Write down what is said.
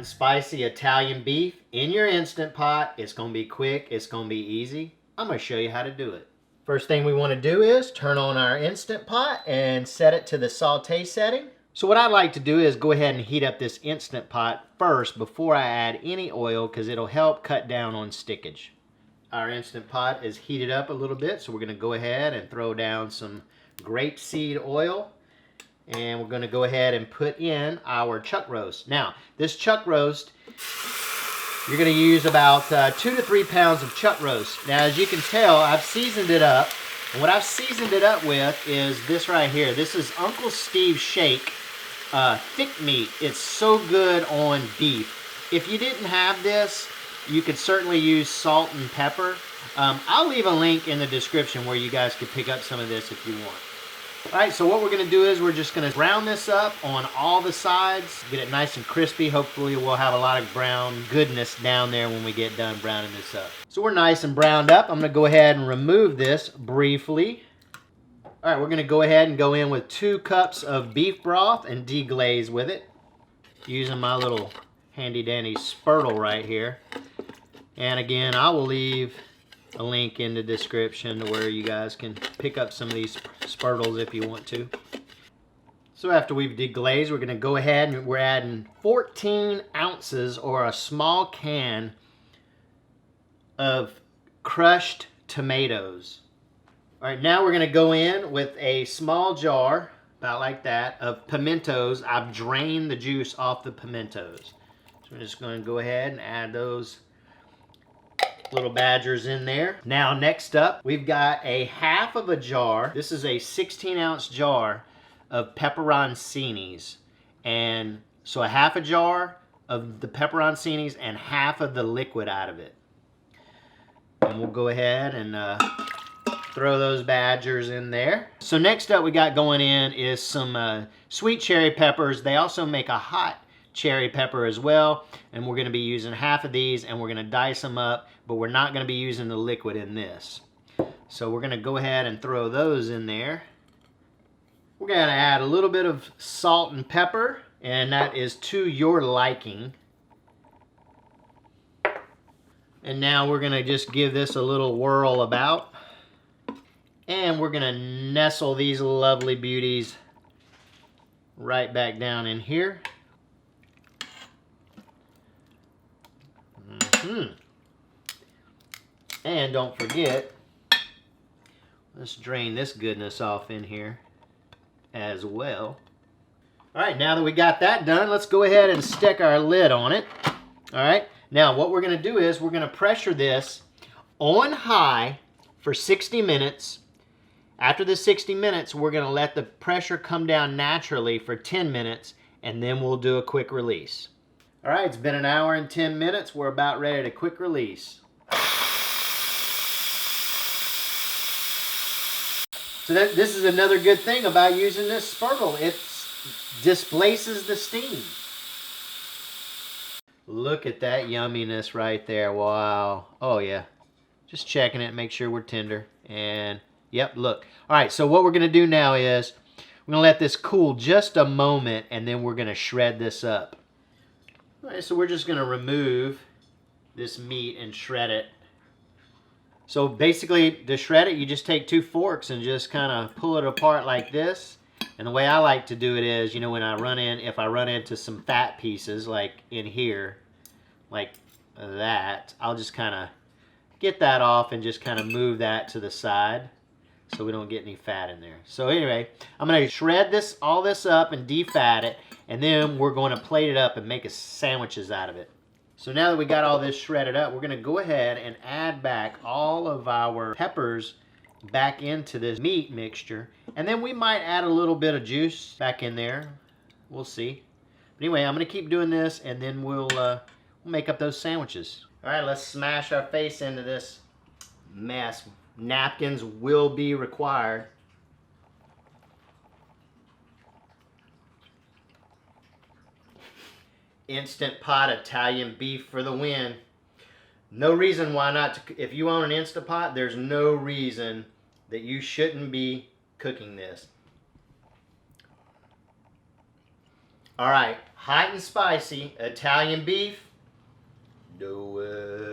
and spicy Italian beef in your Instant Pot. It's going to be quick. It's going to be easy. I'm going to show you how to do it. First thing we want to do is turn on our Instant Pot and set it to the saute setting. So what I like to do is go ahead and heat up this Instant Pot first before I add any oil, because it'll help cut down on stickage. Our Instant Pot is heated up a little bit, so we're going to go ahead and throw down some grapeseed oil. And we're going to go ahead and put in our chuck roast. Now, this chuck roast, you're going to use about 2 to 3 pounds of chuck roast. Now, as you can tell, I've seasoned it up. And what I've seasoned it up with is this right here. This is Uncle Steve's Shake thick meat. It's so good on beef. If you didn't have this, you could certainly use salt and pepper. I'll leave a link in the description where you guys could pick up some of this if you want. Alright, so what we're going to do is we're just going to brown this up on all the sides, get it nice and crispy. Hopefully we'll have a lot of brown goodness down there when we get done browning this up. So we're nice and browned up. I'm going to go ahead and remove this briefly. Alright, we're going to go ahead and go in with 2 cups of beef broth and deglaze with it, using my little handy dandy spurtle right here. And again, I will leave a link in the description to where you guys can pick up some of these spurtles if you want to. So after we've deglazed, we're going to go ahead and we're adding 14 ounces or a small can of crushed tomatoes. Alright, now we're going to go in with a small jar, about like that, of pimentos. I've drained the juice off the pimentos. So we're just going to go ahead and add those little badgers in there. Now next up, we've got a half of a jar. This is a 16-ounce jar of pepperoncinis. And so a half a jar of the pepperoncinis and half of the liquid out of it. And we'll go ahead and throw those badgers in there. So next up we got going in is some sweet cherry peppers. They also make a hot cherry pepper as well, and we're going to be using half of these, and we're going to dice them up, but we're not going to be using the liquid in this. So we're going to go ahead and throw those in there. We're going to add a little bit of salt and pepper, and that is to your liking. And now we're going to just give this a little whirl about, and we're going to nestle these lovely beauties right back down in here. And don't forget, let's drain this goodness off in here as well. Alright, now that we got that done, let's go ahead and stick our lid on it. Alright, now what we're going to do is we're going to pressure this on high for 60 minutes. After the 60 minutes, we're going to let the pressure come down naturally for 10 minutes, and then we'll do a quick release. Alright, it's been 1 hour and 10 minutes. We're about ready to quick release. So this is another good thing about using this spurtle. It displaces the steam. Look at that yumminess right there. Wow. Oh yeah. Just checking it, make sure we're tender. And yep, look. Alright, so what we're going to do now is we're going to let this cool just a moment, and then we're going to shred this up. Alright, so we're just going to remove this meat and shred it. So basically, to shred it, you just take 2 forks and just kind of pull it apart like this. And the way I like to do it is, you know, when I run in, if I run into some fat pieces like in here, like that, I'll just kind of get that off and just kind of move that to the side so we don't get any fat in there. So anyway, I'm going to shred all this up and defat it. And then we're going to plate it up and make sandwiches out of it. So now that we got all this shredded up, we're going to go ahead and add back all of our peppers back into this meat mixture. And then we might add a little bit of juice back in there. We'll see. But anyway, I'm going to keep doing this, and then we'll make up those sandwiches. All right, let's smash our face into this mess. Napkins will be required. Instant Pot Italian beef for the win. No reason why not to, if you own an Instant Pot, there's no reason that you shouldn't be cooking this. All right, hot and spicy Italian beef. Do it.